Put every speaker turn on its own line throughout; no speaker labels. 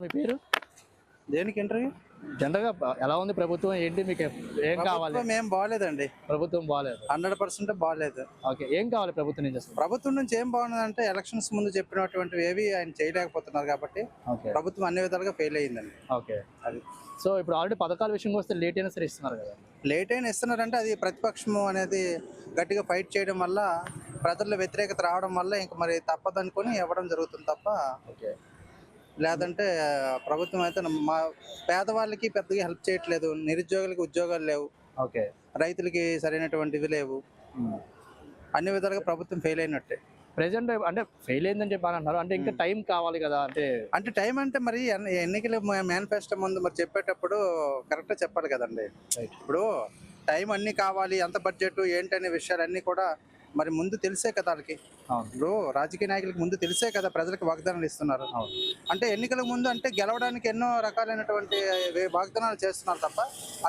మీ పేరు?
దేనికి ఇంటర్వ్యూ?
జనరల్‌గా ఎలా ఉంది ప్రభుత్వం? ఏంటి మీకు ఏం కావాలి?
ప్రభుత్వం ఏం బాగలేదండి.
ప్రభుత్వం బాలేదు.
100% బాగలేదు.
ఓకే. ఏం కావాలి ప్రభుత్వం నుంచి అసలు?
ప్రభుత్వం నుంచి ఏం బాగున్నదంటే ఎలక్షన్స్ ముందు చెప్పినటువంటివి ఏవి ఆయన చేయలేకపోతున్నారు కాబట్టి
ఓకే.
ప్రభుత్వం అన్ని విధాలుగా ఫెయిల్ అయ్యిందండి.
ఓకే.
అది
సో ఇప్పుడు ఆల్రెడీ పథకాల విషయంకి వస్తే లేట్ అయినా సరే ఇస్తున్నారు కదా!
లేట్ అయినా ఇస్తున్నారంటే అది ప్రతిపక్షము అనేది గట్టిగా ఫైట్ చేయడం వల్ల ప్రజల వ్యతిరేకత రావడం వల్ల ఇంక మరి తప్పదనుకొని ఇవ్వడం జరుగుతుంది తప్ప
ఓకే.
లేదంటే ప్రభుత్వం అయితే మా పేదవాళ్ళకి పెద్దగా హెల్ప్ చేయట్లేదు. నిరుద్యోగులకి ఉద్యోగాలు లేవు,
ఓకే.
రైతులకి సరైనటువంటివి లేవు. అన్ని విధాలుగా ప్రభుత్వం ఫెయిల్ అయినట్టే.
ప్రెజెంట్ అంటే ఫెయిల్ అయిందని చెప్పి అంటున్నారు. అంటే ఇంకా టైం కావాలి కదా!
అంటే టైం అంటే మరి ఎన్నికల మేనిఫెస్టో ముందు మరి చెప్పేటప్పుడు కరెక్ట్గా చెప్పాలి కదండి. ఇప్పుడు టైం అన్నీ కావాలి, ఎంత బడ్జెట్ ఏంటనే విషయాలన్నీ కూడా మరి ముందు తెలిసే కదా వాళ్ళకి. ఇప్పుడు రాజకీయ నాయకులకు ముందు తెలిసే కదా ప్రజలకు వాగ్దానాలు ఇస్తున్నారు. అంటే ఎన్నికల ముందు అంటే గెలవడానికి ఎన్నో రకాలైనటువంటి వాగ్దానాలు చేస్తున్నారు తప్ప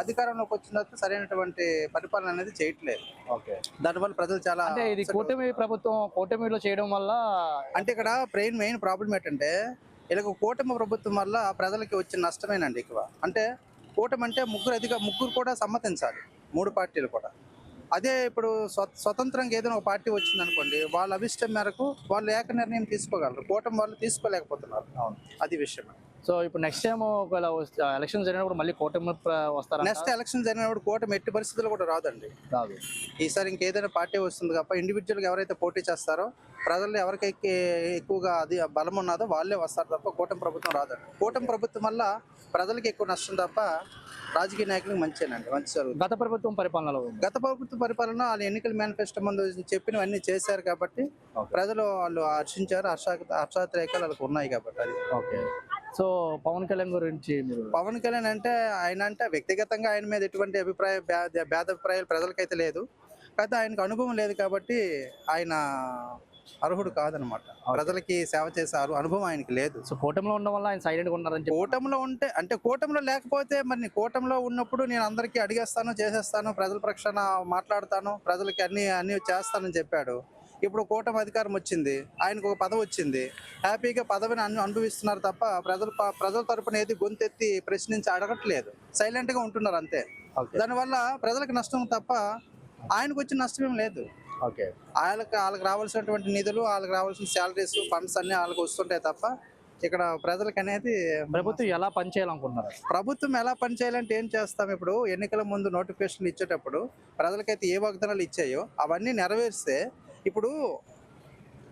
అధికారంలోకి వచ్చిన తర్వాత సరైనటువంటి పరిపాలన అనేది చేయట్లేదు.
ఓకే.
దానివల్ల ప్రజలు చాలా
అంటే ఇది కూటమి ప్రభుత్వం కూటమిలో చేయడం వల్ల
అంటే ఇక్కడ మెయిన్ ప్రాబ్లం ఏంటంటే ఇలా కూటమి ప్రభుత్వం వల్ల ప్రజలకి వచ్చిన నష్టమేనండి ఎక్కువ. అంటే కూటమి అంటే ముగ్గురు కూడా సమ్మతించాలి, 3 పార్టీలు కూడా. అదే ఇప్పుడు స్వతంత్రంగా ఏదైనా ఒక పార్టీ వచ్చింది అనుకోండి, వాళ్ళ అభిష్టం మేరకు వాళ్ళు ఏక నిర్ణయం తీసుకోగలరు. కూటమి వాళ్ళు తీసుకోలేకపోతున్నారు. అది విషయం.
సో ఇప్పుడు నెక్స్ట్ టైం ఒకవేళ ఎలక్షన్ జరిగినప్పుడు మళ్ళీ కూటమి వస్తారా?
నెక్స్ట్ ఎలక్షన్ జరిగినప్పుడు కూటమి ఎట్టి పరిస్థితుల్లో కూడా రాదండి.
రాదు.
ఈసారి ఇంకేదైనా పార్టీ వస్తుంది తప్ప ఇండివిజువల్గా ఎవరైతే పోటీ చేస్తారో ప్రజల్లో ఎవరికి ఎక్కువగా అది బలం ఉన్నదో వాళ్ళే వస్తారు తప్ప కూటమి ప్రభుత్వం రాదండి. కూటమి ప్రభుత్వం వల్ల ప్రజలకి ఎక్కువ నష్టం తప్ప రాజకీయ నాయకులకు మంచిదేనండి, మంచి జరుగుతుంది.
గత ప్రభుత్వం పరిపాలనలో
గత ప్రభుత్వ పరిపాలన వాళ్ళు ఎన్నికల మేనిఫెస్టో ముందు చెప్పినవన్నీ చేశారు కాబట్టి ప్రజలు వాళ్ళు హర్షించారు. హర్షాతిరేకాలు వాళ్ళకి ఉన్నాయి కాబట్టి అది.
ఓకే. సో పవన్ కళ్యాణ్ గురించి
పవన్ కళ్యాణ్ అంటే ఆయన అంటే వ్యక్తిగతంగా ఆయన మీద ఎటువంటి భేదాభిప్రాయాలు ప్రజలకైతే లేదు. కాకపోతే ఆయనకు అనుభవం లేదు కాబట్టి ఆయన అర్హుడు కాదనమాట. ప్రజలకి సేవ చేశారు, అనుభవం ఆయనకి లేదు.
సో కూటమిలో ఉండడం వల్ల ఆయన సైలెంట్గా ఉన్నారని.
కూటమిలో ఉంటే అంటే కూటమిలో లేకపోతే మరి కూటమిలో ఉన్నప్పుడు నేను అందరికీ అడిగేస్తాను, చేసేస్తాను, ప్రజల పక్షాన మాట్లాడతాను, ప్రజలకి అన్ని చేస్తానని చెప్పాడు. ఇప్పుడు కూటమి అధికారం వచ్చింది, ఆయనకు ఒక పదవి వచ్చింది, హ్యాపీగా పదవిని అనుభవిస్తున్నారు తప్ప ప్రజల తరపున ఏది గొంతెత్తి ప్రశ్నించి అడగట్లేదు, సైలెంట్గా ఉంటున్నారు అంతే. దానివల్ల ప్రజలకు నష్టం తప్ప ఆయనకు వచ్చిన నష్టం ఏం లేదు.
ఓకే.
వాళ్ళకి రావాల్సినటువంటి నిధులు, వాళ్ళకి రావాల్సిన శాలరీస్, ఫండ్స్ అన్ని వాళ్ళకి వస్తుంటాయి తప్ప ఇక్కడ ప్రజలకు అనేది.
ప్రభుత్వం ఎలా పనిచేయాలనుకుంటున్నారు?
ప్రభుత్వం ఎలా పనిచేయాలంటే ఏం చేస్తాం, ఇప్పుడు ఎన్నికల ముందు నోటిఫికేషన్లు ఇచ్చేటప్పుడు ప్రజలకైతే ఏ వాగ్దానాలు ఇచ్చాయో అవన్నీ నెరవేర్స్తే, ఇప్పుడు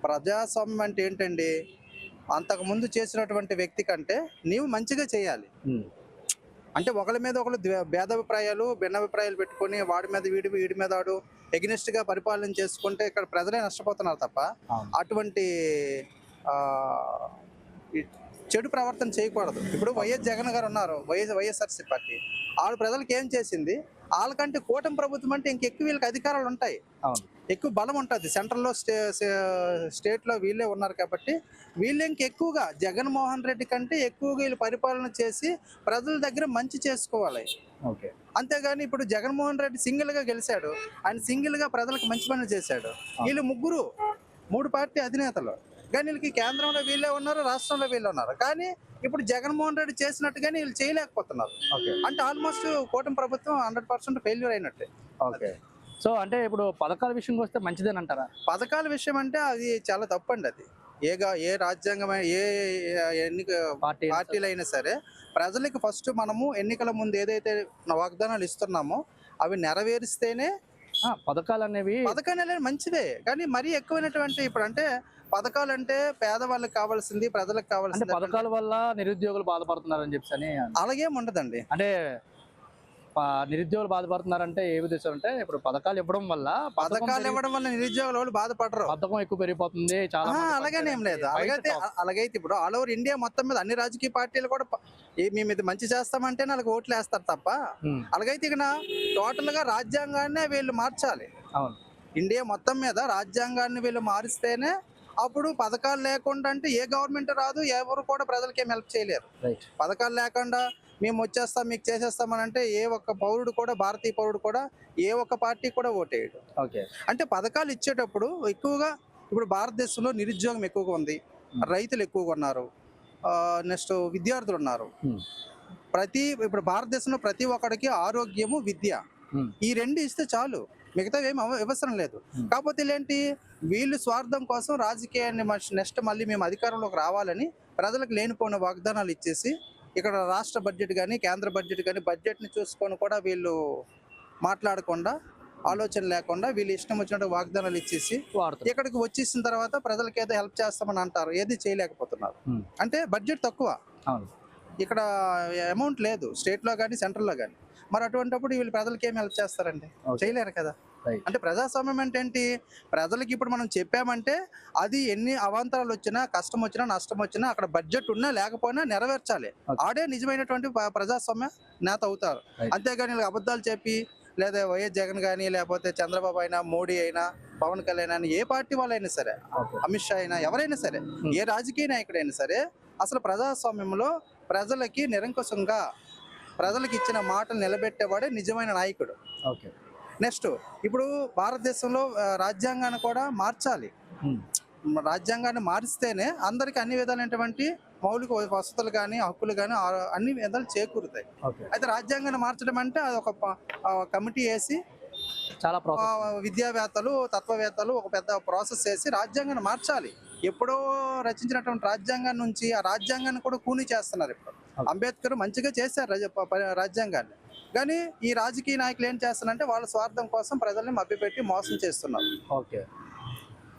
ప్రజాస్వామ్యం అంటే ఏంటండి, అంతకుముందు చేసినటువంటి వ్యక్తి కంటే నీవు మంచిగా చేయాలి. అంటే ఒకరి మీద ఒకరు భేదాభిప్రాయాలు, భిన్నాభిప్రాయాలు పెట్టుకొని వాడి మీద వీడి మీద వాడు ఎగ్నెస్ట్గా పరిపాలన చేసుకుంటే ఇక్కడ ప్రజలే నష్టపోతున్నారు తప్ప అటువంటి చెడు ప్రవర్తన చేయకూడదు. ఇప్పుడు వైఎస్ జగన్ గారు ఉన్నారు, వైఎస్ఆర్సీపీ పార్టీ. వాళ్ళు ప్రజలకు ఏం చేసింది, వాళ్ళకంటే కూటమి ప్రభుత్వం అంటే ఇంకెక్కువ వీళ్ళకి అధికారాలు ఉంటాయి, ఎక్కువ బలం ఉంటుంది. సెంట్రల్లో స్టేట్లో వీళ్ళే ఉన్నారు కాబట్టి వీళ్ళు ఇంకెక్కువగా జగన్మోహన్ రెడ్డి కంటే ఎక్కువగా వీళ్ళు పరిపాలన చేసి ప్రజల దగ్గర మంచి చేసుకోవాలి.
ఓకే.
అంతేగాని ఇప్పుడు జగన్మోహన్ రెడ్డి సింగిల్గా గెలిచాడు, ఆయన సింగిల్గా ప్రజలకు మంచి పనులు చేశాడు. వీళ్ళు 3 పార్టీ అధినేతలు, కానీ వీళ్ళకి కేంద్రంలో వీళ్ళే ఉన్నారు, రాష్ట్రంలో వీళ్ళే ఉన్నారు. కానీ ఇప్పుడు జగన్మోహన్ రెడ్డి చేసినట్టుగానే వీళ్ళు చేయలేకపోతున్నారు. అంటే ఆల్మోస్ట్ కూటమి ప్రభుత్వం 100% ఫెయిల్యూర్ అయినట్టే.
ఓకే. సో అంటే ఇప్పుడు పథకాల విషయంకి వస్తే మంచిదేని అంటారా?
పథకాల విషయం అంటే అది చాలా తప్పండి. అది ఏ రాజ్యాంగమైన ఏ ఎన్నిక పార్టీలు అయినా సరే ప్రజలకు ఫస్ట్ మనము ఎన్నికల ముందు ఏదైతే వాగ్దానాలు ఇస్తున్నామో అవి నెరవేరిస్తేనే
పథకాలు
మంచిదే. కానీ మరీ ఎక్కువైనటువంటి ఇప్పుడు అంటే పథకాలు అంటే పేదవాళ్ళకి కావాల్సింది, ప్రజలకు కావాల్సింది.
పథకాల వల్ల నిరుద్యోగులు బాధపడుతున్నారని చెప్పి
అలాగేం ఉండదండి.
అంటే నిరుద్యోగులు బాధపడుతున్నారంటే ఏ ఉద్దేశం అంటే ఇప్పుడు పథకాలు ఇవ్వడం వల్ల
నిరుద్యోగులు వాళ్ళు బాధపడరు,
పథకం ఎక్కువ పెరిగిపోతుంది చాలా.
అలాగేనేం లేదు. అలాగైతే ఇప్పుడు ఆల్ ఓవర్ ఇండియా మొత్తం మీద అన్ని రాజకీయ పార్టీలు కూడా మేము ఇది మంచి చేస్తామంటే వాళ్ళకి ఓట్లు వేస్తారు తప్ప అలాగైతే ఇక టోటల్ గా రాజ్యాంగాన్ని వీళ్ళు మార్చాలి. ఇండియా మొత్తం మీద రాజ్యాంగాన్ని వీళ్ళు మారిస్తేనే అప్పుడు పథకాలు లేకుండా అంటే ఏ గవర్నమెంట్ రాదు, ఎవరు కూడా ప్రజలకి ఏం హెల్ప్ చేయలేరు. పథకాలు లేకుండా మేము వచ్చేస్తాం మీకు చేసేస్తామని అంటే ఏ ఒక్క పౌరుడు కూడా, భారతీయ పౌరుడు కూడా ఏ ఒక్క పార్టీ కూడా ఓటేయడు. అంటే పథకాలు ఇచ్చేటప్పుడు ఎక్కువగా ఇప్పుడు భారతదేశంలో నిరుద్యోగం ఎక్కువగా ఉంది, రైతులు ఎక్కువగా ఉన్నారు, నెక్స్ట్ విద్యార్థులు ఉన్నారు.
ఉమ్,
ఇప్పుడు భారతదేశంలో ప్రతి ఒక్కడికి ఆరోగ్యము, విద్య,
ఉమ్,
ఈ రెండు ఇస్తే చాలు, మిగతా ఏమి అవసరం లేదు. కాకపోతే ఏంటి, వీళ్ళు స్వార్థం కోసం రాజకీయాన్ని నెక్స్ట్ మళ్ళీ మేము అధికారంలోకి రావాలని ప్రజలకు లేనిపోయిన వాగ్దానాలు ఇచ్చేసి, ఇక్కడ రాష్ట్ర బడ్జెట్ కానీ కేంద్ర బడ్జెట్ కానీ బడ్జెట్ని చూసుకొని కూడా వీళ్ళు మాట్లాడకుండా, ఆలోచన లేకుండా వీళ్ళు ఇష్టం వచ్చినట్టు వాగ్దానాలు ఇచ్చేసి
వాడుతారు.
ఇక్కడికి వచ్చేసిన తర్వాత ప్రజలకు ఏదో హెల్ప్ చేస్తామని అంటారు, ఏది చేయలేకపోతున్నారు.
ఉమ్,
అంటే బడ్జెట్ తక్కువ,
అవును.
ఇక్కడ అమౌంట్ లేదు స్టేట్లో కానీ సెంట్రల్లో కానీ. మరి అటువంటిప్పుడు వీళ్ళు ప్రజలకి ఏమి హెల్ప్ చేస్తారండి?
Okay.
చేయలేరు కదా.
Right.
అంటే ప్రజాస్వామ్యం అంటే ఏంటి, ప్రజలకి ఇప్పుడు మనం చెప్పామంటే అది ఎన్ని అవాంతరాలు వచ్చినా, కష్టం వచ్చినా, నష్టం వచ్చినా, అక్కడ బడ్జెట్ ఉన్నా లేకపోయినా నెరవేర్చాలి.
Okay.
ఆడే నిజమైనటువంటి ప్రజాస్వామ్య నేత అవుతారు.
Right.
అంతేగాని ఇలా అబద్ధాలు చెప్పి, లేదా వైఎస్ జగన్ కానీ, లేకపోతే చంద్రబాబు అయినా, మోడీ అయినా, పవన్ కళ్యాణ్ అయినా, ఏ పార్టీ వాళ్ళైనా సరే,
Okay.
అమిత్ షా అయినా, ఎవరైనా సరే, ఏ రాజకీయ నాయకుడైనా సరే, అసలు ప్రజాస్వామ్యంలో ప్రజలకి నిరంకుశంగా ప్రజలకు ఇచ్చిన మాటలు నిలబెట్టేవాడే నిజమైన నాయకుడు.
ఓకే.
నెక్స్ట్ ఇప్పుడు భారతదేశంలో రాజ్యాంగాన్ని కూడా మార్చాలి.
ఉమ్,
రాజ్యాంగాన్ని మారిస్తేనే అందరికి అన్ని విధాలైనటువంటి మౌలిక వసతులు కానీ, హక్కులు కానీ అన్ని విధాలు చేకూరుతాయి.
ఓకే.
అయితే రాజ్యాంగాన్ని మార్చడం అంటే అది ఒక కమిటీ వేసి
చాలా ప్రాసెస్.
విద్యావేత్తలు, తత్వవేత్తలు ఒక పెద్ద ప్రాసెస్ చేసి రాజ్యాంగాన్ని మార్చాలి. ఎప్పుడో రచించినటువంటి రాజ్యాంగాన్ని నుంచి ఆ రాజ్యాంగాన్ని కూడా కూని చేస్తున్నారు. ఇప్పుడు అంబేద్కర్ మంచిగా చేశారు రాజ్యాంగాన్ని, కానీ ఈ రాజకీయ నాయకులు ఏం చేస్తున్నారంటే వాళ్ళ స్వార్థం కోసం ప్రజల్ని మభ్యపెట్టి మోసం చేస్తున్నారు.
ఓకే.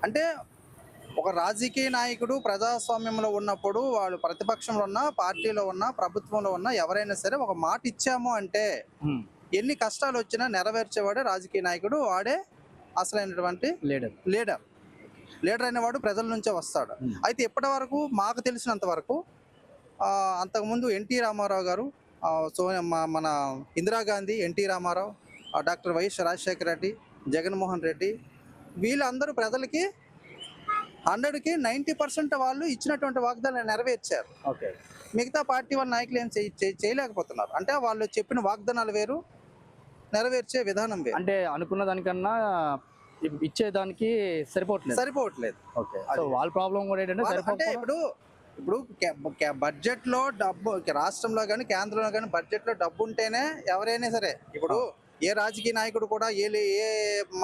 అంటే ఒక రాజకీయ నాయకుడు ప్రజాస్వామ్యంలో ఉన్నప్పుడు, వాళ్ళు ప్రతిపక్షంలో ఉన్నా, పార్టీలో ఉన్నా, ప్రభుత్వంలో ఉన్నా, ఎవరైనా సరే ఒక మాట ఇచ్చాము అంటే
ఉమ్,
ఎన్ని కష్టాలు వచ్చినా నెరవేర్చేవాడే రాజకీయ నాయకుడు. వాడే అసలైనటువంటి
లీడర్.
లీడర్. లీడర్ అనేవాడు ప్రజల నుంచే వస్తాడు. అయితే ఇప్పటి వరకు మాకు తెలిసినంత వరకు అంతకుముందు ఎన్టీ రామారావు గారు, మన ఇందిరాగాంధీ, ఎన్టీ రామారావు, డాక్టర్ వైఎస్ రాజశేఖర రెడ్డి, జగన్మోహన్ రెడ్డి, వీళ్ళందరూ ప్రజలకి 100కి 90% వాళ్ళు ఇచ్చినటువంటి వాగ్దానాలు నెరవేర్చారు.
ఓకే.
మిగతా పార్టీ వాళ్ళ నాయకులు ఏం చేయలేకపోతున్నారు. అంటే వాళ్ళు చెప్పిన వాగ్దానాలు వేరు, నెరవేర్చే విధానం వేరు.
అంటే అనుకున్న దానికన్నా ఇచ్చేదానికి సరిపోవట్లేదు. ఓకే. సో వాళ్ళ ప్రాబ్లం కూడా ఏంటంటే
అంటే ఇప్పుడు బడ్జెట్ లో డబ్బు, రాష్ట్రంలో కానీ కేంద్రంలో కానీ బడ్జెట్ లో డబ్బు ఉంటేనే ఎవరైనా సరే, ఇప్పుడు ఏ రాజకీయ నాయకుడు కూడా ఏ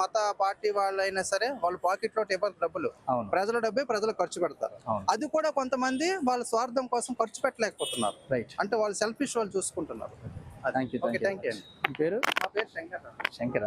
మత పార్టీ వాళ్ళైనా సరే వాళ్ళ పాకెట్ లో ఇవ్వాలి డబ్బులు. ప్రజల డబ్బే ప్రజలు ఖర్చు పెడతారు. అది కూడా కొంతమంది వాళ్ళ స్వార్థం కోసం ఖర్చు పెట్టలేకపోతున్నారు. అంటే వాళ్ళు సెల్ఫిష్ వాళ్ళు చూసుకుంటున్నారు.
Thank you.
Thank you.
పేరు?
నా పేరు శంకర్.
శంకర్.